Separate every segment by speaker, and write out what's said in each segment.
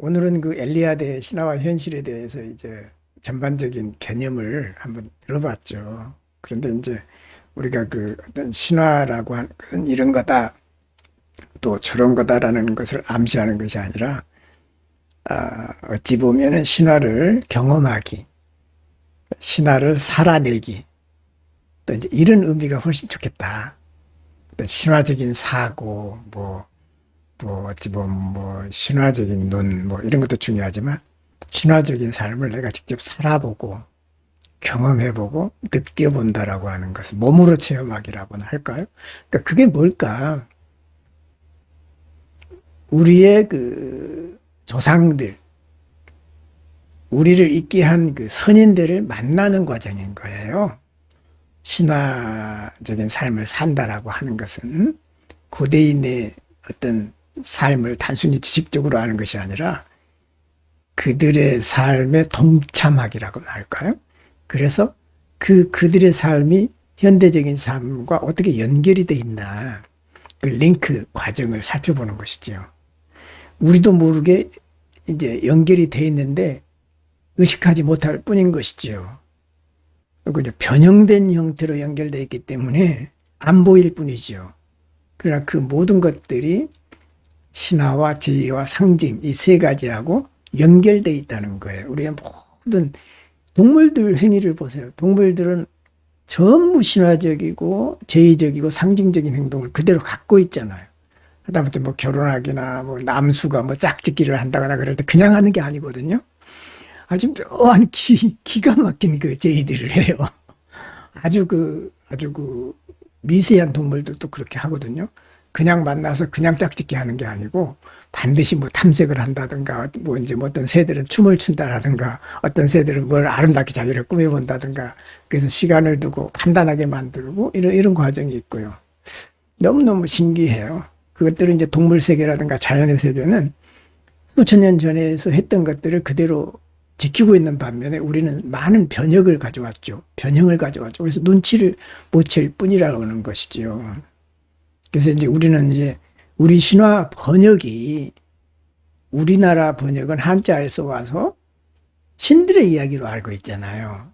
Speaker 1: 오늘은 그 엘리야드의 신화와 현실에 대해서 이제 전반적인 개념을 한번 들어봤죠. 그런데 이제 우리가 그 어떤 신화라고 하는 것은 이런 거다, 또 저런 거다라는 것을 암시하는 것이 아니라, 어찌 보면은 신화를 경험하기, 신화를 살아내기, 또 이제 이런 의미가 훨씬 좋겠다. 또 신화적인 사고, 어찌 보면 신화적인 논, 이런 것도 중요하지만, 신화적인 삶을 내가 직접 살아보고, 경험해보고, 느껴본다라고 하는 것을 몸으로 체험하기라고나 할까요? 그러니까 그게 뭘까? 우리의 그 조상들, 우리를 있게 한 그 선인들을 만나는 과정인 거예요. 신화적인 삶을 산다라고 하는 것은 고대인의 어떤 삶을 단순히 지식적으로 아는 것이 아니라 그들의 삶에 동참하기라고나 할까요? 그래서 그들의 삶이 현대적인 삶과 어떻게 연결이 돼 있나, 그 링크 과정을 살펴보는 것이죠. 우리도 모르게 이제 연결이 돼 있는데 의식하지 못할 뿐인 것이지요. 그리고 변형된 형태로 연결되어 있기 때문에 안 보일 뿐이죠. 그러나 그 모든 것들이 신화와 제의와 상징, 이 세 가지하고 연결되어 있다는 거예요. 우리의 모든 동물들 행위를 보세요. 동물들은 전부 신화적이고 제의적이고 상징적인 행동을 그대로 갖고 있잖아요. 하다못해 결혼하기나 남수가 짝짓기를 한다거나 그럴 때 그냥 하는 게 아니거든요. 아주 묘한 기가 막힌 그 제의들을 해요. 아주 그 미세한 동물들도 그렇게 하거든요. 그냥 만나서 그냥 짝짓기 하는 게 아니고 반드시 탐색을 한다든가 어떤 새들은 춤을 춘다라든가 어떤 새들은 뭘 아름답게 자기를 꾸며본다든가 그래서 시간을 두고 판단하게 만들고 이런 과정이 있고요. 너무너무 신기해요. 그것들은 이제 동물 세계라든가 자연의 세계는 수천 년 전에서 했던 것들을 그대로 지키고 있는 반면에 우리는 많은 변형을 가져왔죠. 그래서 눈치를 못 챌 뿐이라고 하는 것이죠. 그래서 이제 우리는 우리 신화 번역이 우리나라 번역은 한자에서 와서 신들의 이야기로 알고 있잖아요.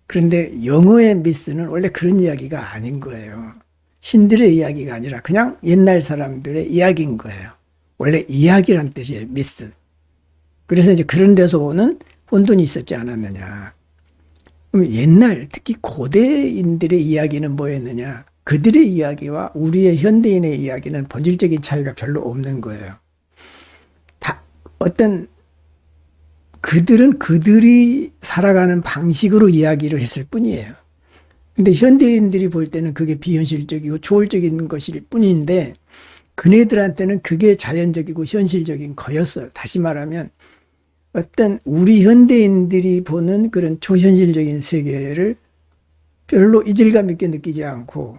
Speaker 1: 그런데 영어의 미스는 원래 그런 이야기가 아닌 거예요. 신들의 이야기가 아니라 그냥 옛날 사람들의 이야기인 거예요. 원래 이야기란 뜻이에요, 미스. 그래서 이제 그런 데서 오는 혼돈이 있었지 않았느냐. 그럼 옛날, 특히 고대인들의 이야기는 뭐였느냐. 그들의 이야기와 우리의 현대인의 이야기는 본질적인 차이가 별로 없는 거예요. 그들은 그들이 살아가는 방식으로 이야기를 했을 뿐이에요. 근데 현대인들이 볼 때는 그게 비현실적이고 초월적인 것일 뿐인데, 그네들한테는 그게 자연적이고 현실적인 거였어요. 다시 말하면, 어떤 우리 현대인들이 보는 그런 초현실적인 세계를 별로 이질감 있게 느끼지 않고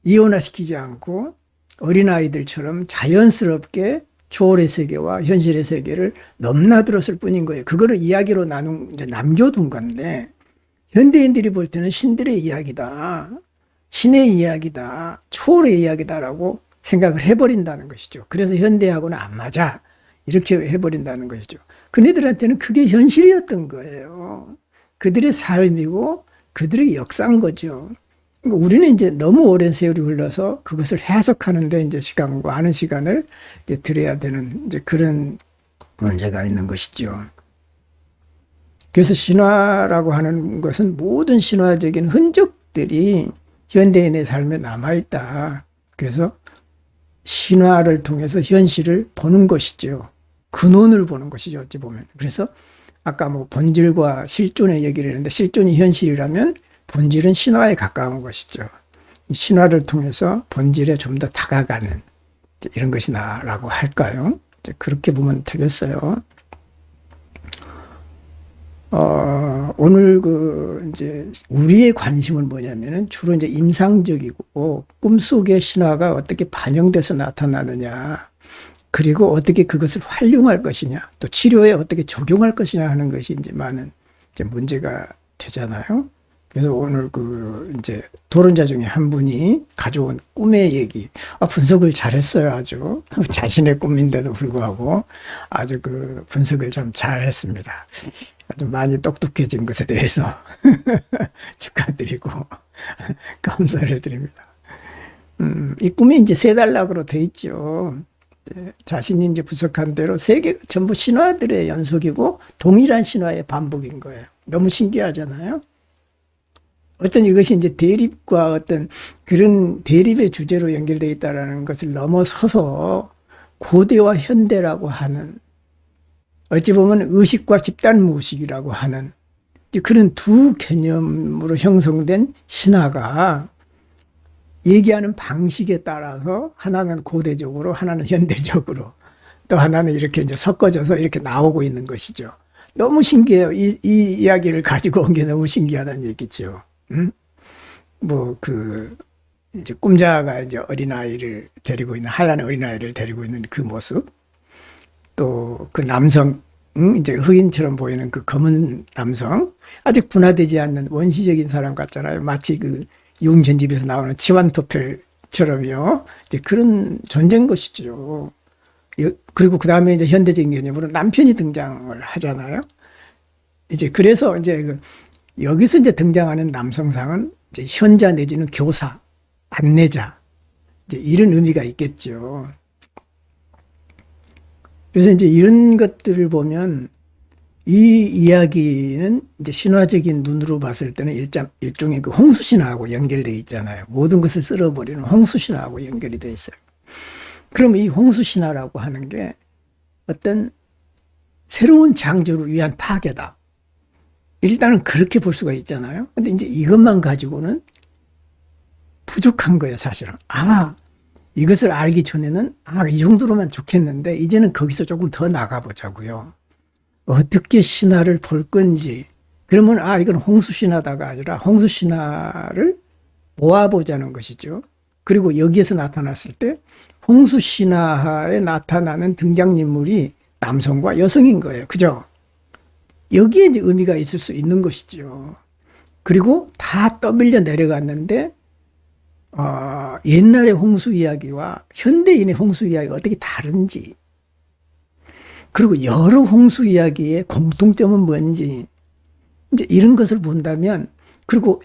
Speaker 1: 이온화시키지 않고 어린아이들처럼 자연스럽게 초월의 세계와 현실의 세계를 넘나들었을 뿐인 거예요. 그거를 이야기로 남겨둔 건데 현대인들이 볼 때는 신들의 이야기다, 신의 이야기다, 초월의 이야기다라고 생각을 해버린다는 것이죠. 그래서 현대하고는 안 맞아 이렇게 해버린다는 것이죠. 그네들한테는 그게 현실이었던 거예요. 그들의 삶이고 그들의 역사인 거죠. 그러니까 우리는 이제 너무 오랜 세월이 흘러서 그것을 해석하는데 이제 많은 시간을 이제 들여야 되는 이제 그런 문제가 있는 것이죠. 그래서 신화라고 하는 것은 모든 신화적인 흔적들이 현대인의 삶에 남아있다. 그래서 신화를 통해서 현실을 보는 것이죠. 근원을 보는 것이죠, 어찌 보면. 그래서 아까 본질과 실존의 얘기를 했는데 실존이 현실이라면 본질은 신화에 가까운 것이죠. 신화를 통해서 본질에 좀 더 다가가는 이런 것이나라고 할까요? 그렇게 보면 되겠어요. 오늘 이제 우리의 관심은 뭐냐면은 주로 이제 임상적이고 꿈속의 신화가 어떻게 반영돼서 나타나느냐. 그리고 어떻게 그것을 활용할 것이냐, 또 치료에 어떻게 적용할 것이냐 하는 것이 이제 많은 문제가 되잖아요. 그래서 오늘 이제 토론자 중에 한 분이 가져온 꿈의 얘기, 분석을 잘했어요. 아주. 자신의 꿈인데도 불구하고 아주 분석을 좀 잘했습니다. 아주 많이 똑똑해진 것에 대해서 축하드리고 감사를 드립니다. 이 꿈이 이제 세 단락으로 돼 있죠. 자신이 이제 분석한 대로 세계 전부 신화들의 연속이고 동일한 신화의 반복인 거예요. 너무 신기하잖아요. 어떤 이것이 이제 대립과 어떤 그런 대립의 주제로 연결되어 있다는 것을 넘어서서 고대와 현대라고 하는, 어찌 보면 의식과 집단 무의식이라고 하는 그런 두 개념으로 형성된 신화가 얘기하는 방식에 따라서 하나는 고대적으로, 하나는 현대적으로, 또 하나는 이렇게 이제 섞어져서 이렇게 나오고 있는 것이죠. 너무 신기해요. 이 이야기를 가지고 온 게 너무 신기하다는 얘기죠. 이제 꿈자가 이제 어린아이를 데리고 있는, 하얀 어린아이를 데리고 있는 그 모습, 또 그 남성, 이제 흑인처럼 보이는 그 검은 남성, 아직 분화되지 않는 원시적인 사람 같잖아요. 마치 유흥전집에서 나오는 치완토펠처럼요. 이제 그런 존재인 것이죠. 그리고 그 다음에 이제 현대적인 개념으로 남편이 등장을 하잖아요. 이제 그래서 이제 여기서 이제 등장하는 남성상은 이제 현자 내지는 교사, 안내자, 이제 이런 의미가 있겠죠. 그래서 이제 이런 것들을 보면 이 이야기는 이제 신화적인 눈으로 봤을 때는 일종의 홍수신화하고 연결되어 있잖아요. 모든 것을 쓸어버리는 홍수신화하고 연결이 되어 있어요. 그럼 이 홍수신화라고 하는 게 어떤 새로운 창조를 위한 파괴다. 일단은 그렇게 볼 수가 있잖아요. 근데 이제 이것만 가지고는 부족한 거예요, 사실은. 이것을 알기 전에는, 이 정도로만 좋겠는데, 이제는 거기서 조금 더 나가보자고요. 어떻게 신화를 볼 건지. 그러면, 이건 홍수신화다가 아니라 홍수신화를 모아보자는 것이죠. 그리고 여기에서 나타났을 때, 홍수신화에 나타나는 등장인물이 남성과 여성인 거예요. 그죠? 여기에 이제 의미가 있을 수 있는 것이죠. 그리고 다 떠밀려 내려갔는데, 옛날의 홍수 이야기와 현대인의 홍수 이야기가 어떻게 다른지, 그리고 여러 홍수 이야기의 공통점은 뭔지, 이제 이런 것을 본다면, 그리고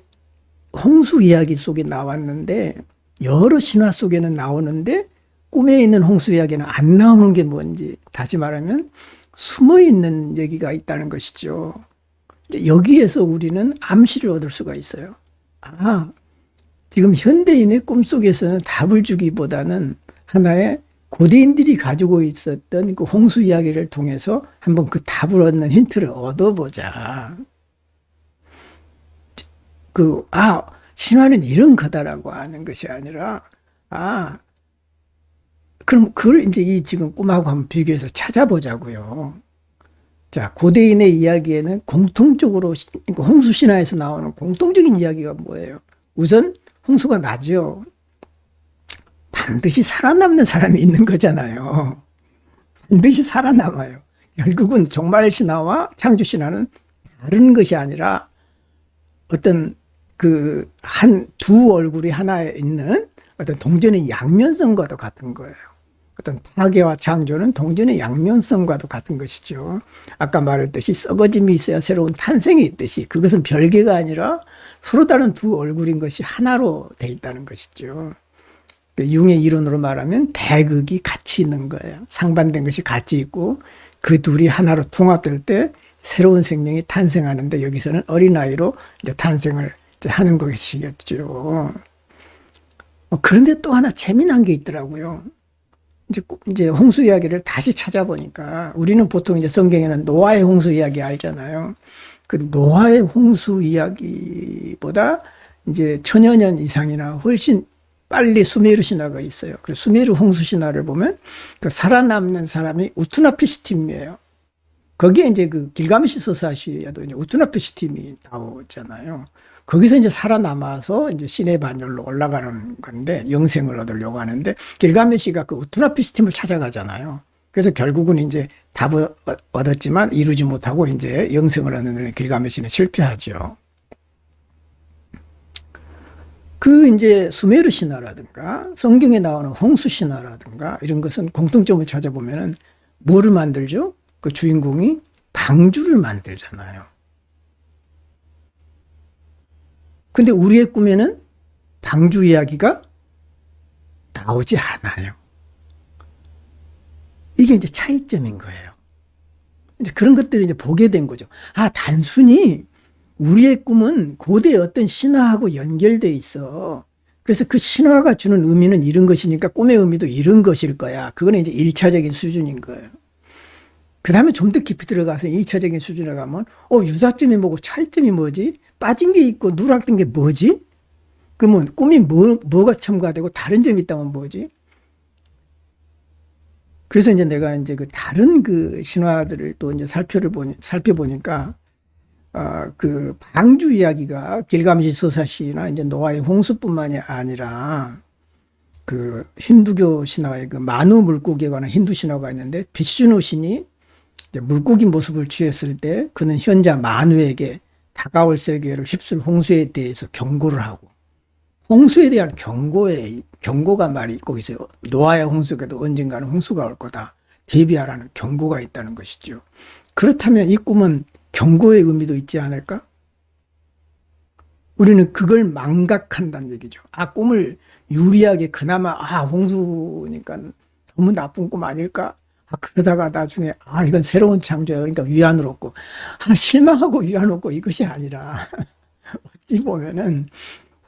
Speaker 1: 홍수 이야기 속에 나왔는데, 여러 신화 속에는 나오는데, 꿈에 있는 홍수 이야기는 안 나오는 게 뭔지, 다시 말하면, 숨어 있는 얘기가 있다는 것이죠. 이제 여기에서 우리는 암시를 얻을 수가 있어요. 지금 현대인의 꿈속에서는 답을 주기보다는 하나의 고대인들이 가지고 있었던 그 홍수 이야기를 통해서 한번 그 답을 얻는 힌트를 얻어보자. 신화는 이런 거다라고 하는 것이 아니라, 그럼 그걸 이제 지금 꿈하고 한번 비교해서 찾아보자고요. 자, 고대인의 이야기에는 공통적으로, 홍수 신화에서 나오는 공통적인 이야기가 뭐예요? 우선, 홍수가 나죠. 반드시 살아남는 사람이 있는 거잖아요. 반드시 살아남아요. 결국은 종말 신화와 창조 신화는 다른 것이 아니라 어떤 두 얼굴이 하나에 있는 어떤 동전의 양면성과도 같은 거예요. 어떤 파괴와 창조는 동전의 양면성과도 같은 것이죠. 아까 말했듯이 썩어짐이 있어야 새로운 탄생이 있듯이 그것은 별개가 아니라 서로 다른 두 얼굴인 것이 하나로 돼 있다는 것이죠. 융의 이론으로 말하면 대극이 같이 있는 거예요. 상반된 것이 같이 있고 그 둘이 하나로 통합될 때 새로운 생명이 탄생하는데 여기서는 어린아이로 이제 탄생을 이제 하는 것이겠죠. 그런데 또 하나 재미난 게 있더라고요. 이제 홍수 이야기를 다시 찾아보니까 우리는 보통 이제 성경에는 노아의 홍수 이야기 알잖아요. 그 노아의 홍수 이야기보다 이제 천여 년 이상이나 훨씬 빨리 수메르 신화가 있어요. 그래서 수메르 홍수 신화를 보면 그 살아남는 사람이 우투나피시팀이에요. 거기에 이제 그 길가메시 서사시에도 이제 우투나피시팀이 나오잖아요. 거기서 이제 살아남아서 이제 신의 반열로 올라가는 건데 영생을 얻으려고 하는데 길가메시가 그 우투나피시팀을 찾아가잖아요. 그래서 결국은 이제 답을 얻었지만 이루지 못하고 이제 영생을 얻는 길가메시는 실패하죠. 그 이제 수메르 신화라든가 성경에 나오는 홍수 신화라든가 이런 것은 공통점을 찾아보면은 뭐를 만들죠? 그 주인공이 방주를 만들잖아요. 근데 우리의 꿈에는 방주 이야기가 나오지 않아요. 이게 이제 차이점인 거예요. 이제 그런 것들을 이제 보게 된 거죠. 아, 단순히 우리의 꿈은 고대의 어떤 신화하고 연결돼 있어. 그래서 그 신화가 주는 의미는 이런 것이니까 꿈의 의미도 이런 것일 거야. 그거는 이제 1차적인 수준인 거예요. 그 다음에 좀 더 깊이 들어가서 2차적인 수준에 가면, 유사점이 뭐고 차이점이 뭐지? 빠진 게 있고 누락된 게 뭐지? 그러면 꿈이 뭐가 첨가되고 다른 점이 있다면 뭐지? 그래서 이제 내가 이제 그 다른 그 신화들을 또 이제 살펴보니까, 그 방주 이야기가 길가메시 서사시나 이제 노아의 홍수뿐만이 아니라 그 힌두교 신화의 그 마누 물고기에 관한 힌두 신화가 있는데 비슈누 신이 이제 물고기 모습을 취했을 때 그는 현자 마누에게 다가올 세계를 휩쓸 홍수에 대해서 경고를 하고 홍수에 대한 경고가 말이 꼭 있어요. 노아의 홍수에도 언젠가는 홍수가 올 거다. 대비하라는 경고가 있다는 것이죠. 그렇다면 이 꿈은 경고의 의미도 있지 않을까? 우리는 그걸 망각한다는 얘기죠. 꿈을 유리하게 그나마 홍수니까 너무 나쁜 꿈 아닐까? 그러다가 나중에 이건 새로운 창조야. 그러니까 위안을 얻고 실망하고 위안 얻고 이것이 아니라 어찌 보면은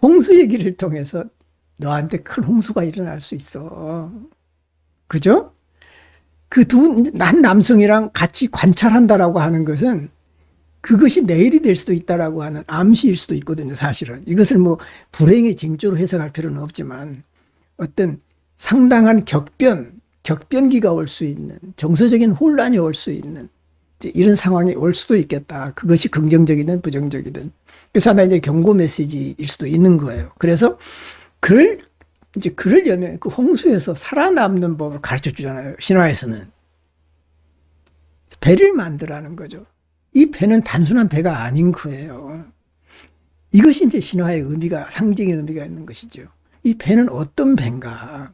Speaker 1: 홍수 얘기를 통해서 너한테 큰 홍수가 일어날 수 있어. 그죠? 난 남성이랑 같이 관찰한다라고 하는 것은 그것이 내일이 될 수도 있다라고 하는 암시일 수도 있거든요, 사실은. 이것을 뭐 불행의 징조로 해석할 필요는 없지만 어떤 상당한 격변기가 올 수 있는, 정서적인 혼란이 올 수 있는 이런 상황이 올 수도 있겠다. 그것이 긍정적이든 부정적이든. 그래서 하나 이제 경고 메시지일 수도 있는 거예요. 그래서 그러려면 그 홍수에서 살아남는 법을 가르쳐 주잖아요. 신화에서는. 배를 만들라는 거죠. 이 배는 단순한 배가 아닌 거예요. 이것이 이제 신화의 의미가, 상징의 의미가 있는 것이죠. 이 배는 어떤 배인가?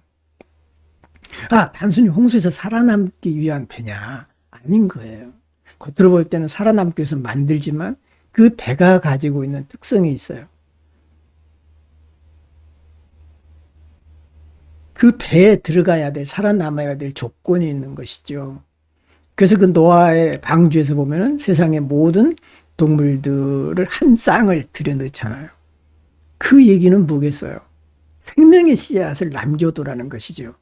Speaker 1: 단순히 홍수에서 살아남기 위한 배냐? 아닌 거예요. 겉으로 볼 때는 살아남기 위해서 만들지만 그 배가 가지고 있는 특성이 있어요. 그 배에 들어가야 될, 살아남아야 될 조건이 있는 것이죠. 그래서 그 노아의 방주에서 보면은 세상의 모든 동물들을 한 쌍을 들여넣잖아요. 그 얘기는 뭐겠어요? 생명의 씨앗을 남겨두라는 것이죠.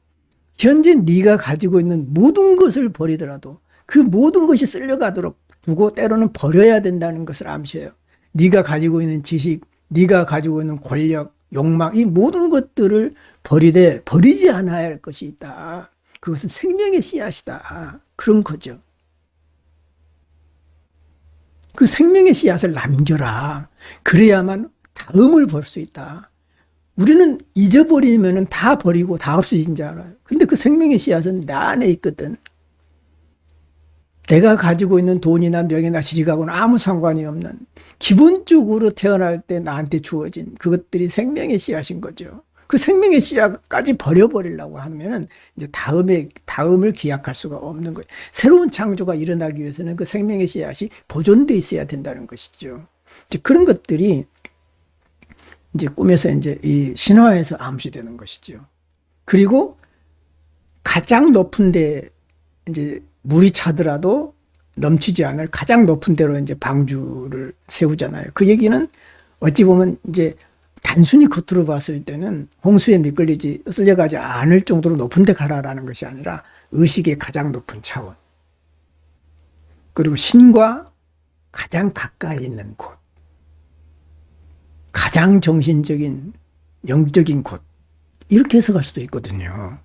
Speaker 1: 현재 네가 가지고 있는 모든 것을 버리더라도 그 모든 것이 쓸려가도록 두고 때로는 버려야 된다는 것을 암시해요. 네가 가지고 있는 지식, 네가 가지고 있는 권력, 욕망, 이 모든 것들을 버리지 않아야 할 것이 있다. 그것은 생명의 씨앗이다. 그런 거죠. 그 생명의 씨앗을 남겨라. 그래야만 다음을 볼 수 있다. 우리는 잊어버리면 다 버리고 다 없어진 줄 알아요. 근데 그 생명의 씨앗은 내 안에 있거든. 내가 가지고 있는 돈이나 명예나 지식하고는 아무 상관이 없는 기본적으로 태어날 때 나한테 주어진 그것들이 생명의 씨앗인 거죠. 그 생명의 씨앗까지 버려버리려고 하면은 이제 다음을 기약할 수가 없는 거예요. 새로운 창조가 일어나기 위해서는 그 생명의 씨앗이 보존돼 있어야 된다는 것이죠. 이제 그런 것들이 이제 꿈에서 이제 이 신화에서 암시되는 것이죠. 그리고 가장 높은 데 이제 물이 차더라도 넘치지 않을 가장 높은 데로 이제 방주를 세우잖아요. 그 얘기는 어찌 보면 이제 단순히 겉으로 봤을 때는 홍수에 미끌리지 쓸려가지 않을 정도로 높은 데 가라라는 것이 아니라 의식의 가장 높은 차원. 그리고 신과 가장 가까이 있는 곳. 가장 정신적인, 영적인 곳. 이렇게 해석할 수도 있거든요.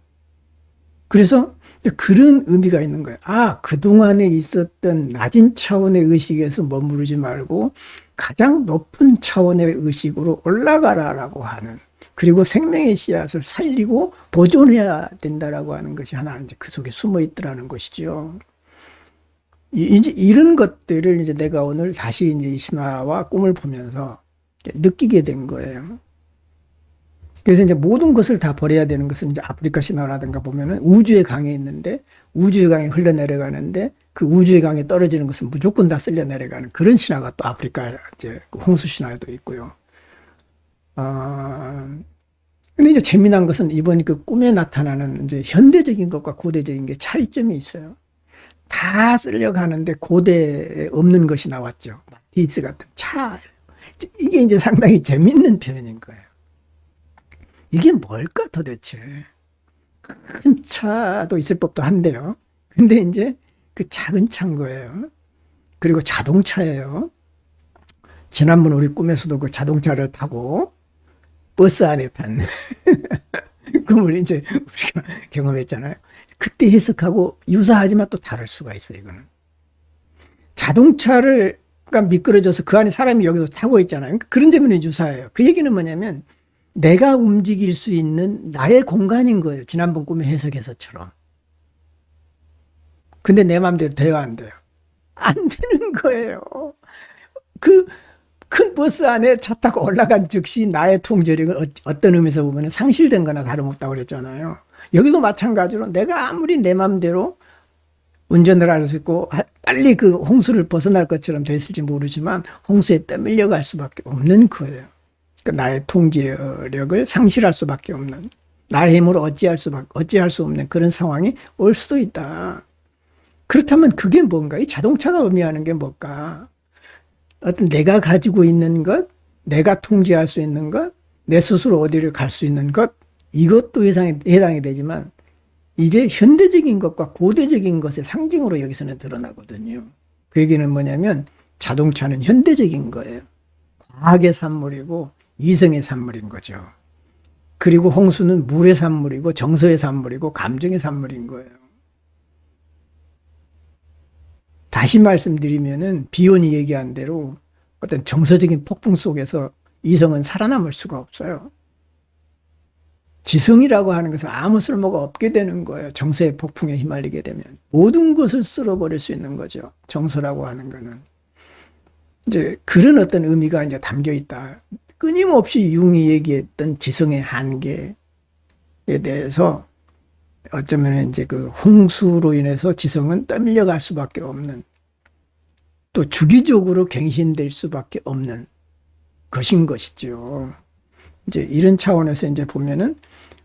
Speaker 1: 그래서 그런 의미가 있는 거예요. 그동안에 있었던 낮은 차원의 의식에서 머무르지 말고 가장 높은 차원의 의식으로 올라가라라고 하는, 그리고 생명의 씨앗을 살리고 보존해야 된다라고 하는 것이 하나 이제 그 속에 숨어 있더라는 것이죠. 이제 이런 것들을 이제 내가 오늘 다시 이제 이 신화와 꿈을 보면서 느끼게 된 거예요. 그래서 이제 모든 것을 다 버려야 되는 것은 이제 아프리카 신화라든가 보면은 우주의 강에 있는데 우주의 강에 흘러내려가는데 그 우주의 강에 떨어지는 것은 무조건 다 쓸려 내려가는 그런 신화가 또 아프리카 이제 그 홍수 신화에도 있고요. 근데 이제 재미난 것은 이번 그 꿈에 나타나는 이제 현대적인 것과 고대적인 게 차이점이 있어요. 다 쓸려가는데 고대에 없는 것이 나왔죠. 마티즈 같은 차. 이게 이제 상당히 재밌는 표현인 거예요. 이게 뭘까 도대체? 큰 차도 있을 법도 한데요. 근데 이제 그 작은 차인 거예요. 그리고 자동차예요. 지난번 우리 꿈에서도 그 자동차를 타고 버스 안에 탄 꿈을 이제 우리가 경험했잖아요. 그때 해석하고 유사하지만 또 다를 수가 있어요, 이거는. 자동차가 미끄러져서 그 안에 사람이 여기서 타고 있잖아요. 그런 점은 유사해요. 그 얘기는 뭐냐면 내가 움직일 수 있는 나의 공간인 거예요. 지난번 꿈의 해석에서처럼. 근데 내 마음대로 돼요, 안 돼요? 안 되는 거예요. 그 큰 버스 안에 차 타고 올라간 즉시 나의 통제력은 어떤 의미에서 보면 상실된 거나 다름없다고 그랬잖아요. 여기도 마찬가지로 내가 아무리 내 마음대로 운전을 할 수 있고 빨리 그 홍수를 벗어날 것처럼 됐을지 모르지만 홍수에 떠밀려 갈 수밖에 없는 거예요. 그러니까 나의 통제력을 상실할 수밖에 없는, 나의 힘으로 어찌할 수 없는 그런 상황이 올 수도 있다. 그렇다면 그게 뭔가? 이 자동차가 의미하는 게 뭘까? 어떤 내가 가지고 있는 것, 내가 통제할 수 있는 것, 내 스스로 어디를 갈 수 있는 것, 이것도 해당이 되지만 이제 현대적인 것과 고대적인 것의 상징으로 여기서는 드러나거든요. 그 얘기는 뭐냐면 자동차는 현대적인 거예요. 과학의 산물이고 이성의 산물인 거죠. 그리고 홍수는 물의 산물이고 정서의 산물이고 감정의 산물인 거예요. 다시 말씀드리면은 비온이 얘기한 대로 어떤 정서적인 폭풍 속에서 이성은 살아남을 수가 없어요. 지성이라고 하는 것은 아무 쓸모가 없게 되는 거예요. 정서의 폭풍에 휘말리게 되면. 모든 것을 쓸어버릴 수 있는 거죠. 정서라고 하는 거는. 이제 그런 어떤 의미가 이제 담겨 있다. 끊임없이 융이 얘기했던 지성의 한계에 대해서 어쩌면 이제 그 홍수로 인해서 지성은 떠밀려갈 수밖에 없는, 또 주기적으로 갱신될 수밖에 없는 것인 것이죠. 이제 이런 차원에서 이제 보면은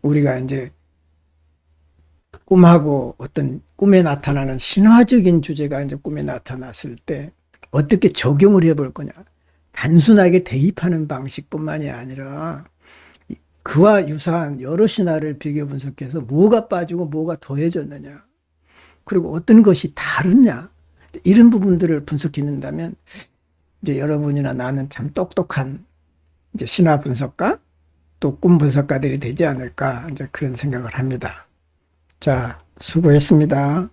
Speaker 1: 우리가 이제 꿈하고 어떤 꿈에 나타나는 신화적인 주제가 이제 꿈에 나타났을 때 어떻게 적용을 해볼 거냐. 단순하게 대입하는 방식뿐만이 아니라 그와 유사한 여러 신화를 비교 분석해서 뭐가 빠지고 뭐가 더해졌느냐, 그리고 어떤 것이 다르냐, 이런 부분들을 분석해낸다면 이제 여러분이나 나는 참 똑똑한 이제 신화 분석가 또 꿈 분석가들이 되지 않을까 이제 그런 생각을 합니다. 자, 수고했습니다.